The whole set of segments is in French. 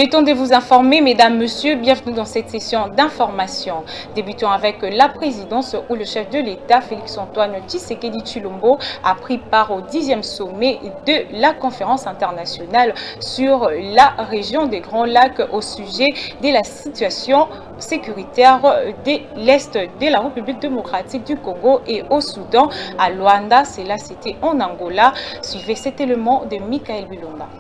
Il est temps de vous informer, mesdames, messieurs, bienvenue dans cette session d'information. Débutons avec la présidence où le chef de l'État, Félix-Antoine Tshisekedi Tshilombo, a pris part au 10e sommet de la conférence internationale sur la région des Grands Lacs au sujet de la situation sécuritaire de l'Est de la République démocratique du Congo et au Soudan, à Luanda. Cela, c'était en Angola. Suivez cet élément de Michael Bilonga.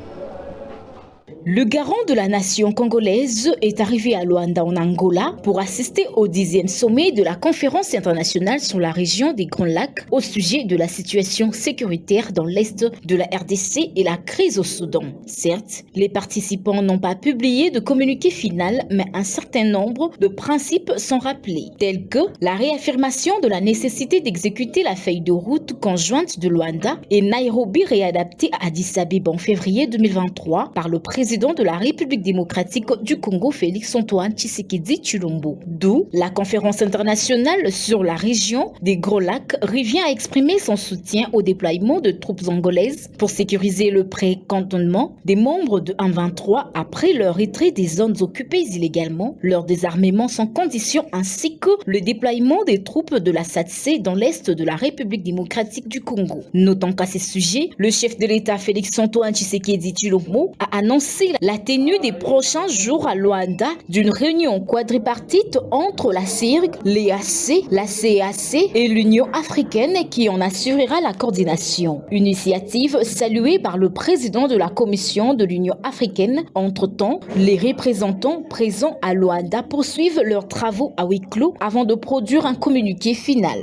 Le garant de la nation congolaise est arrivé à Luanda en Angola pour assister au 10e sommet de la conférence internationale sur la région des Grands Lacs au sujet de la situation sécuritaire dans l'Est de la RDC et la crise au Soudan. Certes, les participants n'ont pas publié de communiqué final, mais un certain nombre de principes sont rappelés, tels que la réaffirmation de la nécessité d'exécuter la feuille de route conjointe de Luanda et Nairobi réadaptée à Addis Abeba en février 2023 par le président de la République démocratique du Congo, Félix-Antoine Tshisekedi Tshilombo. D'où la conférence internationale sur la région des Grands Lacs revient à exprimer son soutien au déploiement de troupes angolaises pour sécuriser le pré-cantonnement des membres de 1-23 après leur retrait des zones occupées illégalement, leur désarmement sans condition ainsi que le déploiement des troupes de la SADC dans l'est de la République démocratique du Congo. Notons qu'à ce sujet, le chef de l'État Félix-Antoine Tshisekedi Tshilombo a annoncé la tenue des prochains jours à Luanda d'une réunion quadripartite entre la CIRG, l'EAC, la CAC et l'Union africaine qui en assurera la coordination. Une initiative saluée par le président de la Commission de l'Union africaine. Entre-temps, les représentants présents à Luanda poursuivent leurs travaux à huis clos avant de produire un communiqué final.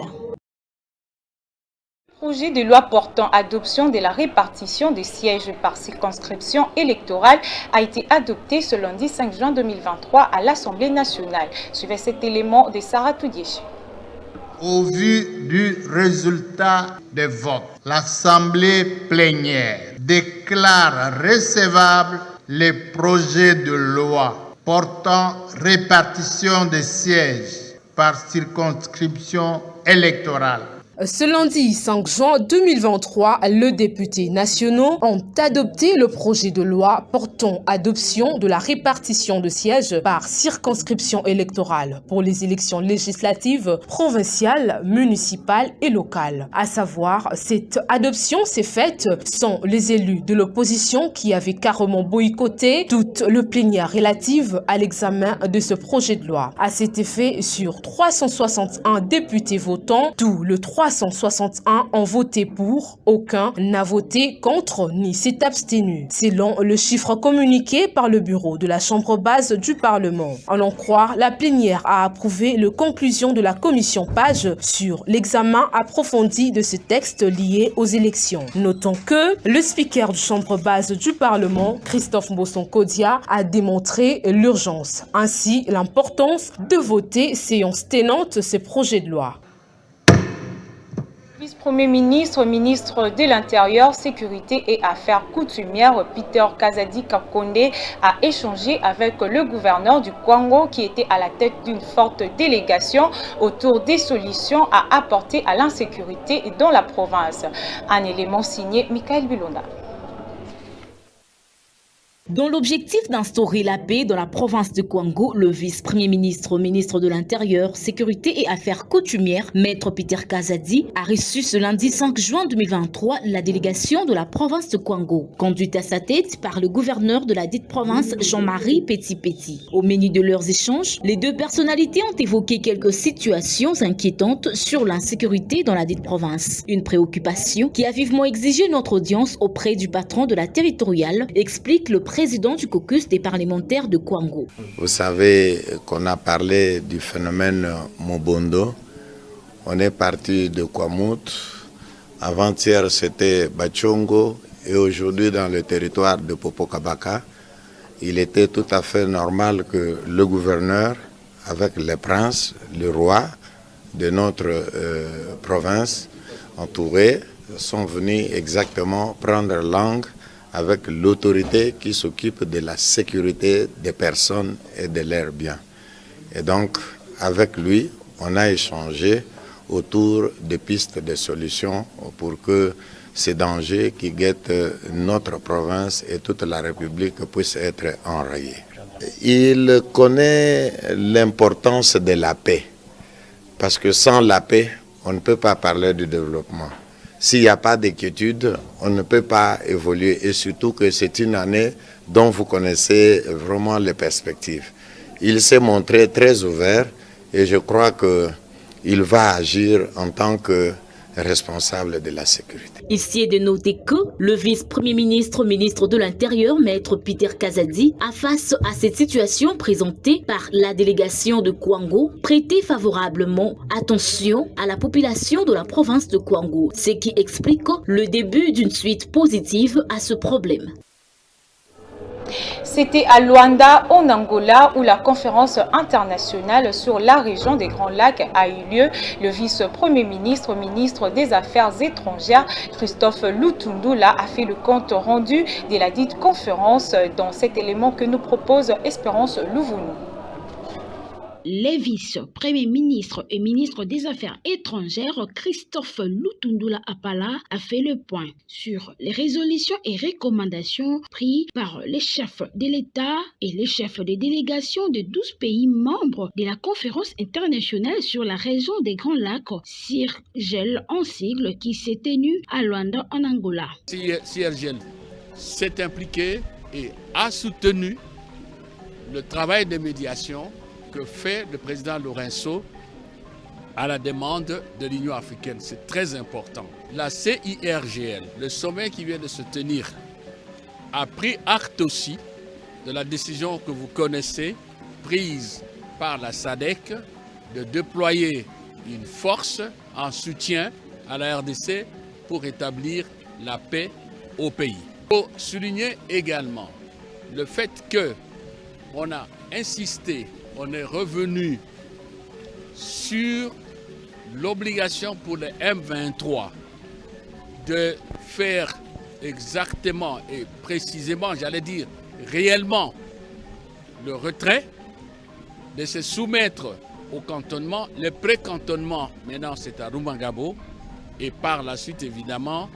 Projet de loi portant adoption de la répartition des sièges par circonscription électorale a été adopté ce lundi 5 juin 2023 à l'Assemblée nationale. Suivez cet élément de Sarah Toudiéche. Au vu du résultat des votes, l'Assemblée plénière déclare recevable les projets de loi portant répartition des sièges par circonscription électorale. Ce lundi 5 juin 2023, les députés nationaux ont adopté le projet de loi portant adoption de la répartition de sièges par circonscription électorale pour les élections législatives, provinciales, municipales et locales. À savoir, cette adoption s'est faite sans les élus de l'opposition qui avaient carrément boycotté toute le plénière relative à l'examen de ce projet de loi. À cet effet, sur 361 députés votants, tous le 361 ont voté pour, aucun n'a voté contre ni s'est abstenu, selon le chiffre communiqué par le bureau de la Chambre basse du Parlement. En en croire, la plénière a approuvé les conclusions de la commission Page sur l'examen approfondi de ce texte lié aux élections. Notons que le speaker du Chambre basse du Parlement, Christophe Mbosson-Kodia, a démontré l'urgence, ainsi l'importance de voter séance tenante ces projets de loi. Vice-premier ministre, ministre de l'Intérieur, Sécurité et Affaires coutumières, Peter Kazadi Kakonde, a échangé avec le gouverneur du Congo qui était à la tête d'une forte délégation autour des solutions à apporter à l'insécurité dans la province. Un élément signé Michael Bilonda. Dans l'objectif d'instaurer la paix dans la province de Kwango, le vice-premier ministre, ministre de l'Intérieur, Sécurité et Affaires coutumières, Maître Peter Kazadi, a reçu ce lundi 5 juin 2023 la délégation de la province de Kwango, conduite à sa tête par le gouverneur de la dite province, Jean-Marie Petit-Petit. Au menu de leurs échanges, les deux personnalités ont évoqué quelques situations inquiétantes sur l'insécurité dans la dite province. Une préoccupation qui a vivement exigé notre audience auprès du patron de la territoriale, explique le président du caucus des parlementaires de Kwango. Vous savez qu'on a parlé du phénomène Mobondo. On est parti de Kwamut. Avant-hier, c'était Bachongo. Et aujourd'hui, dans le territoire de Popokabaka, il était tout à fait normal que le gouverneur, avec les princes, le roi de notre province, entourés, sont venus exactement prendre langue avec l'autorité qui s'occupe de la sécurité des personnes et de leurs biens. Et donc, avec lui, on a échangé autour des pistes de solutions pour que ces dangers qui guettent notre province et toute la République puissent être enrayés. Il connaît l'importance de la paix, parce que sans la paix, on ne peut pas parler du développement. S'il n'y a pas d'inquiétude, on ne peut pas évoluer, et surtout que c'est une année dont vous connaissez vraiment les perspectives. Il s'est montré très ouvert et je crois qu'il va agir en tant que responsable de la sécurité. Ici est de noter que le vice-premier ministre, ministre de l'Intérieur, maître Peter Kazadi, a face à cette situation présentée par la délégation de Kwango, prêté favorablement attention à la population de la province de Kwango, ce qui explique le début d'une suite positive à ce problème. C'était à Luanda, en Angola, où la conférence internationale sur la région des Grands Lacs a eu lieu. Le vice-premier ministre, ministre des Affaires étrangères, Christophe Lutundula, a fait le compte rendu de la dite conférence dans cet élément que nous propose Espérance Louvounou. Les vice-premiers ministres et ministres des Affaires étrangères, Christophe Lutundula Apala, a fait le point sur les résolutions et recommandations prises par les chefs de l'État et les chefs des délégations de 12 pays membres de la conférence internationale sur la région des Grands Lacs, CIRGL en sigle, qui s'est tenue à Luanda en Angola. CIRGL s'est impliqué et a soutenu le travail de médiation que fait le président Lourenço à la demande de l'Union africaine. C'est très important. La CIRGL, le sommet qui vient de se tenir, a pris acte aussi de la décision que vous connaissez, prise par la SADC, de déployer une force en soutien à la RDC pour établir la paix au pays. Il faut souligner également le fait qu'on a insisté, on est revenu sur l'obligation pour le M23 de faire exactement et précisément, j'allais dire réellement, le retrait, de se soumettre au cantonnement. Le pré-cantonnement, maintenant c'est à Rumangabo, et par la suite évidemment,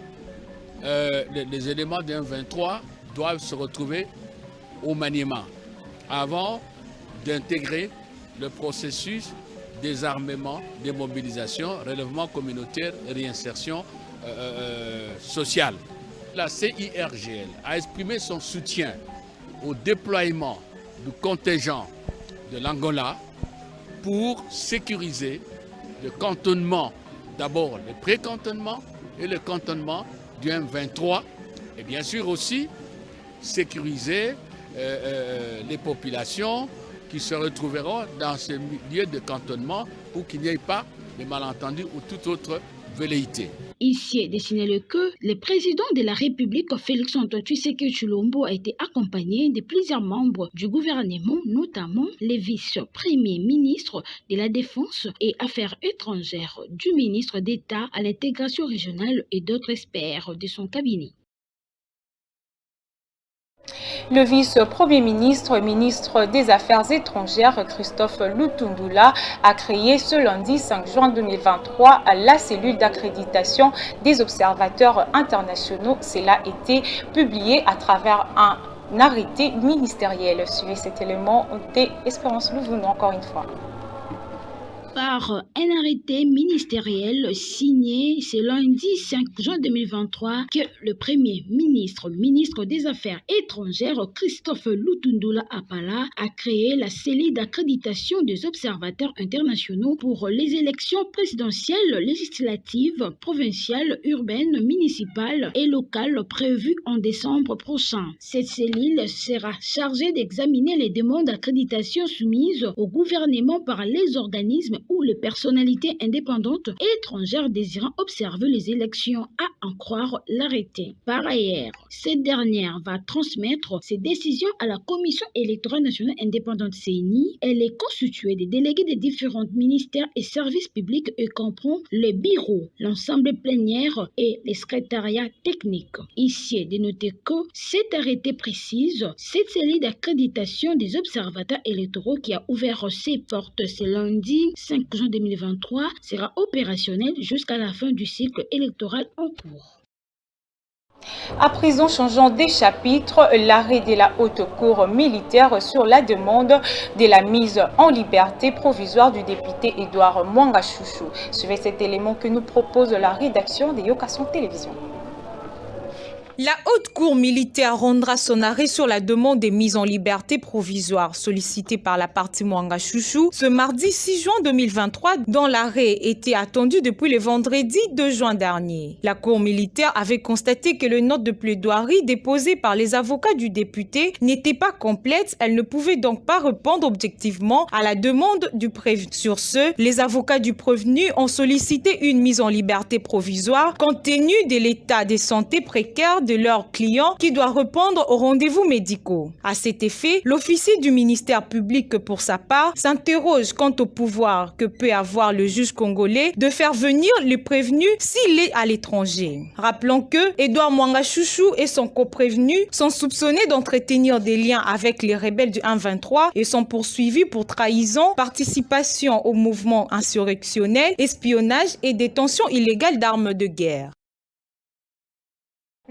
les éléments du M23 doivent se retrouver au Maniema avant d'intégrer le processus désarmement, démobilisation, relèvement communautaire et réinsertion sociale. La CIRGL a exprimé son soutien au déploiement du contingent de l'Angola pour sécuriser le cantonnement, d'abord le pré-cantonnement et le cantonnement du M23, et bien sûr aussi sécuriser les populations qui se retrouveront dans ce milieu de cantonnement pour qu'il n'y ait pas de malentendus ou toute autre velléité. Ici est dessiné que le président de la République, Félix-Antoine Tshisekedi Tshilombo, a été accompagné de plusieurs membres du gouvernement, notamment les vice-premiers ministres de la Défense et Affaires étrangères, du ministre d'État à l'intégration régionale et d'autres experts de son cabinet. Le vice-premier ministre et ministre des Affaires étrangères, Christophe Lutundula, a créé ce lundi 5 juin 2023 la cellule d'accréditation des observateurs internationaux. Cela a été publié à travers un arrêté ministériel. Suivez cet élément d'Espérance Louvounou encore une fois. Par un arrêté ministériel signé ce lundi 5 juin 2023 que le Premier ministre, ministre des Affaires étrangères, Christophe Lutundula Apala, a créé la cellule d'accréditation des observateurs internationaux pour les élections présidentielles, législatives, provinciales, urbaines, municipales et locales prévues en décembre prochain. Cette cellule sera chargée d'examiner les demandes d'accréditation soumises au gouvernement par les organismes ou les personnalités indépendantes et étrangères désirant observer les élections, à en croire l'arrêté. Par ailleurs, cette dernière va transmettre ses décisions à la Commission électorale nationale indépendante CENI. Elle est constituée des délégués des différents ministères et services publics et comprend les bureaux, l'ensemble plénière et les secrétariats techniques. Ici est de noter que cet arrêté précise cette série d'accréditation des observateurs électoraux qui a ouvert ses portes ce lundi 5 juin 2023 sera opérationnel jusqu'à la fin du cycle électoral en cours. À présent, changeons des chapitres, l'arrêt de la haute cour militaire sur la demande de la mise en liberté provisoire du député Edouard Mwanga Chouchou. Suivez cet élément que nous propose la rédaction de Yokason Télévision. La haute cour militaire rendra son arrêt sur la demande de mise en liberté provisoire sollicitée par la partie Mwanga Chouchou ce mardi 6 juin 2023, dont l'arrêt était attendu depuis le vendredi 2 juin dernier. La cour militaire avait constaté que le note de plaidoirie déposée par les avocats du député n'était pas complète. Elle ne pouvait donc pas répondre objectivement à la demande du prévenu. Sur ce, les avocats du prévenu ont sollicité une mise en liberté provisoire compte tenu de l'état de santé précaire de leurs clients qui doit répondre aux rendez-vous médicaux. À cet effet, l'officier du ministère public, pour sa part, s'interroge quant au pouvoir que peut avoir le juge congolais de faire venir le prévenu s'il est à l'étranger. Rappelons que Edouard Mwanga Chouchou et son coprévenu sont soupçonnés d'entretenir des liens avec les rebelles du 1-23 et sont poursuivis pour trahison, participation au mouvement insurrectionnel, espionnage et détention illégale d'armes de guerre.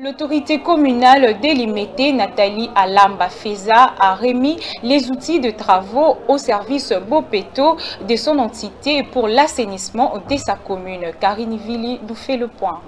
L'autorité communale délimitée Nathalie Alamba Feza a remis les outils de travaux au service Bopeto de son entité pour l'assainissement de sa commune. Karine Vili nous fait le point.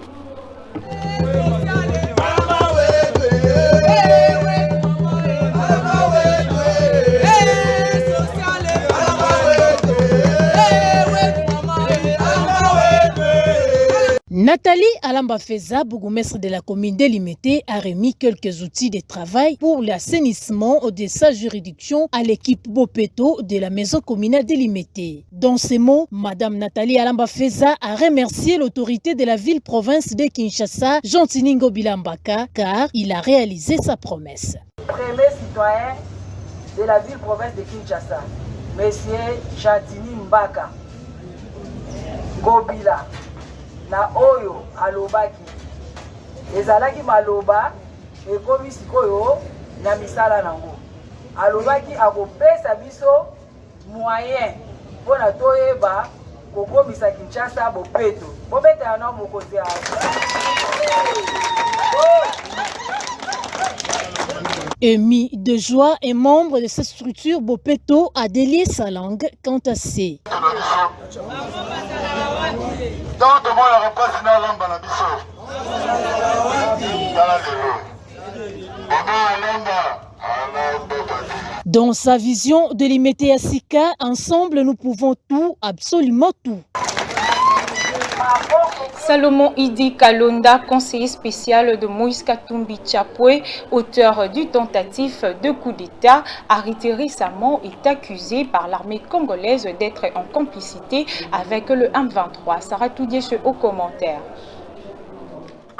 Nathalie Alamba Feza, bourgmestre de la commune délimitée, a remis quelques outils de travail pour l'assainissement de sa juridiction à l'équipe Bopeto de la maison communale délimitée. Dans ces mots, Madame Nathalie Alamba Feza a remercié l'autorité de la ville-province de Kinshasa, Jean Tiningo Bilambaka, car il a réalisé sa promesse. Premier citoyen de la ville-province de Kinshasa, Monsieur Jantini Mbaka Gobila. Na oyo alobaki ezalaki maloba ekomi sikoyo na misala nango alobaki akopesa biso moyen mpona toyeba kokomisa Kinshasa bopeto bobeta na mokonzi ya Émis de joie et membre de cette structure, Bopeto a délié sa langue quant à ces. Dans sa vision de l'imité Asika, ensemble nous pouvons tout, absolument tout. Salomon Idi Kalonda, conseiller spécial de Moïse Katumbi Tchapoué, auteur du tentative de coup d'État, arrêté récemment, est accusé par l'armée congolaise d'être en complicité avec le M23. Sarah Toudièche au commentaire.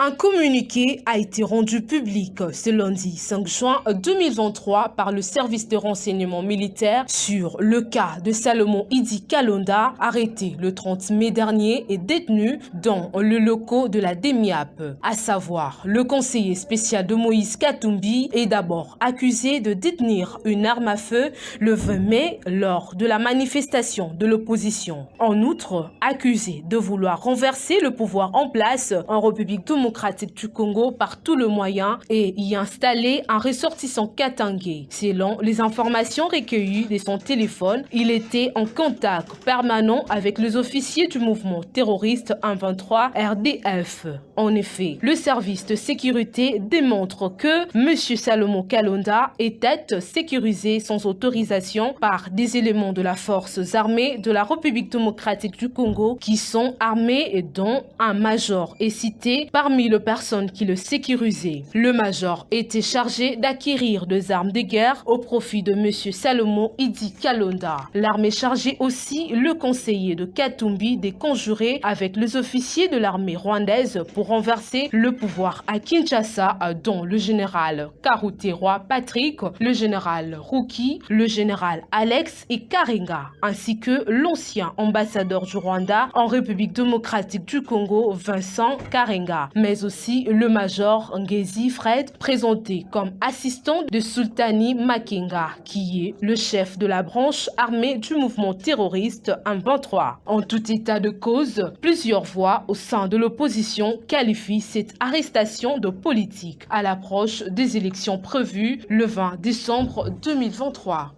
Un communiqué a été rendu public ce lundi 5 juin 2023 par le service de renseignement militaire sur le cas de Salomon Idi Kalonda, arrêté le 30 mai dernier et détenu dans le locaux de la DEMIAP. À savoir, le conseiller spécial de Moïse Katumbi est d'abord accusé de détenir une arme à feu le 20 mai lors de la manifestation de l'opposition. En outre, accusé de vouloir renverser le pouvoir en place en République démocratique du Congo par tout le moyen et y installer un ressortissant katangé. Selon les informations recueillies de son téléphone, il était en contact permanent avec les officiers du mouvement terroriste 123 RDF. En effet, le service de sécurité démontre que M. Salomon Kalonda était sécurisé sans autorisation par des éléments de la forces armées de la République démocratique du Congo qui sont armés et dont un major est cité parmi les personnes qui le sécurisaient. Le major était chargé d'acquérir des armes de guerre au profit de M. Salomon Idi Kalonda. L'armée chargeait aussi le conseiller de Katumbi de conjurer avec les officiers de l'armée rwandaise pour renverser le pouvoir à Kinshasa, dont le général Karuterwa Patrick, le général Ruki, le général Alex et Karenga, ainsi que l'ancien ambassadeur du Rwanda en République démocratique du Congo, Vincent Karenga. mais aussi le major Ngezi Fred, présenté comme assistant de Sultani Makenga, qui est le chef de la branche armée du mouvement terroriste M23. En tout état de cause, plusieurs voix au sein de l'opposition qualifient cette arrestation de politique à l'approche des élections prévues le 20 décembre 2023.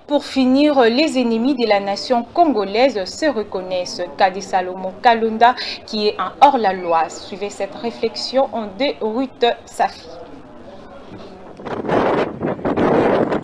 Pour finir, les ennemis de la nation congolaise se reconnaissent. Kadi Salomon Kalonda, qui est un hors-la-loi. Suivez cette réflexion en de Ruth Safi.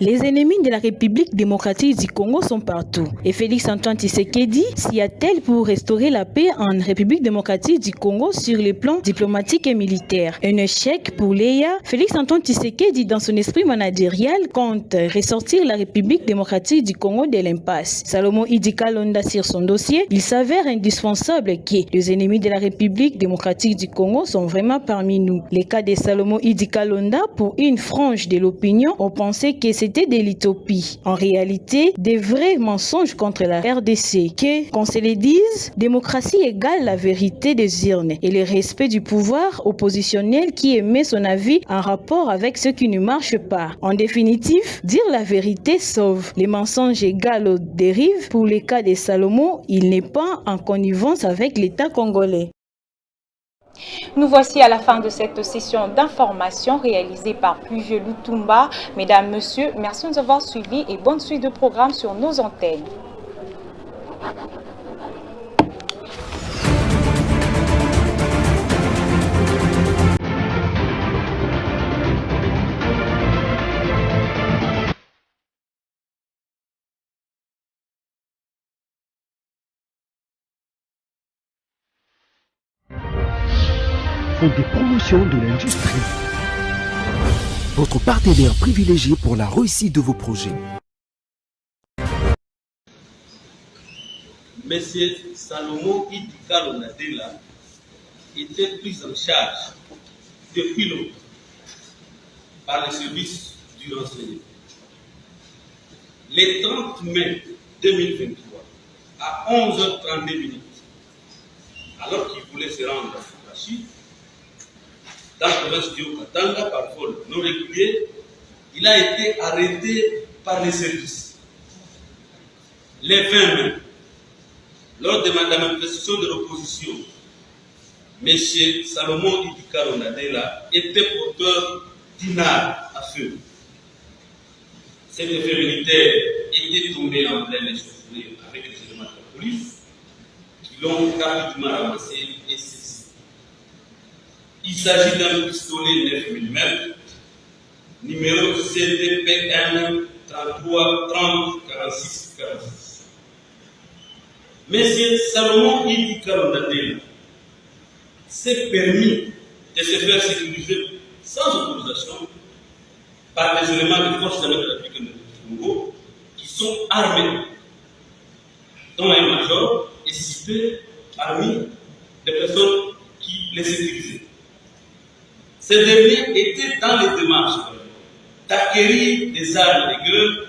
Les ennemis de la République démocratique du Congo sont partout. Et Félix-Antoine Tshisekedi s'y attelle pour restaurer la paix en République démocratique du Congo sur les plans diplomatiques et militaires. Un échec pour l'EA, Félix-Antoine Tshisekedi, dans son esprit managérial, compte ressortir la République démocratique du Congo de l'impasse. Salomon Idi Kalonda sur son dossier, il s'avère indispensable que les ennemis de la République démocratique du Congo sont vraiment parmi nous. Les cas de Salomon Idi Kalonda, pour une frange de l'opinion, ont pensé que c'était de l'utopie. En réalité, des vrais mensonges contre la RDC. Qu'on se le dise, démocratie égale la vérité des urnes et le respect du pouvoir oppositionnel qui émet son avis en rapport avec ce qui ne marche pas. En définitive, dire la vérité sauve. Les mensonges égales aux dérives. Pour les cas de Salomon, il n'est pas en connivence avec l'État congolais. Nous voici à la fin de cette session d'information réalisée par Pluvieux Lutumba. Mesdames, Messieurs, merci de nous avoir suivis et bonne suite de programmes sur nos antennes. Fonds de promotion de l'industrie. Votre partenaire privilégié pour la réussite de vos projets. Monsieur Salomon Idi Kalonda était pris en charge depuis longtemps par le service du renseignement. Le 30 mai 2023, à 11h32, alors qu'il voulait se rendre à Chine, dans la province du Haut-Katanga, par vol non régulier, il a été arrêté par les services. Les 20 mai, lors de la manifestation de l'opposition, M. Salomon Idi Kalonda était porteur d'une arme à feu. Cet effet militaire était tombé en pleine échauffourée avec les éléments de la police qui l'ont rapidement ramassé et saisi. Il s'agit d'un pistolet 9 mm, numéro CDPN 33 30 46 46. Monsieur Salomon Idi Kalonda s'est permis de se faire sécuriser sans autorisation par les éléments des forces armées de la République du Congo qui sont armés, dont un major est cité parmi les personnes qui les sécurisaient. Ces derniers étaient dans les démarches d'acquérir des armes de guerre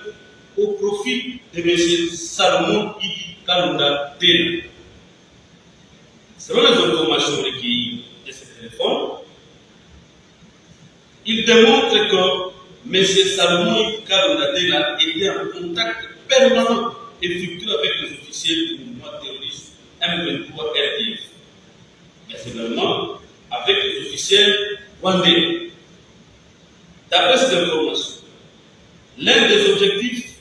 au profit de M. Salomon Idi Kalonda. Selon les informations recueillies de ce téléphone, il démontre que M. Salomon Idi Kalonda était en contact permanent et fructueux avec les officiels du mouvement terroriste M23 RDF, mais également avec les officiels rwandais. D'après ces informations, l'un des objectifs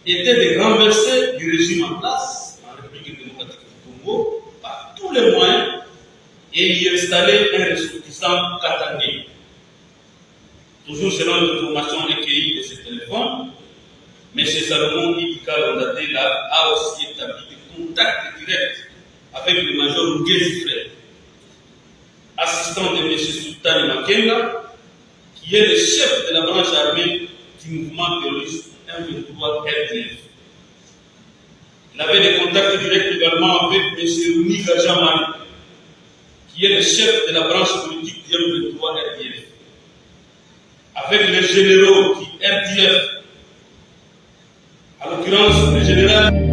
était de renverser le régime en place en République démocratique du Congo par tous les moyens et y installer un ressortissant katangais. Toujours selon les informations recueillies de ce téléphone, M. Salomon Idi Kalonda a aussi établi des contacts directs avec le major Ngezi Fred, assistant de M. Sultani Makenga, qui est le chef de la branche armée du mouvement terroriste M23 RDF. Il avait des contacts directs également avec M. Runiga Jamani, qui est le chef de la branche politique du M23 RDF. Avec les généraux du RDF, à l'occurrence le général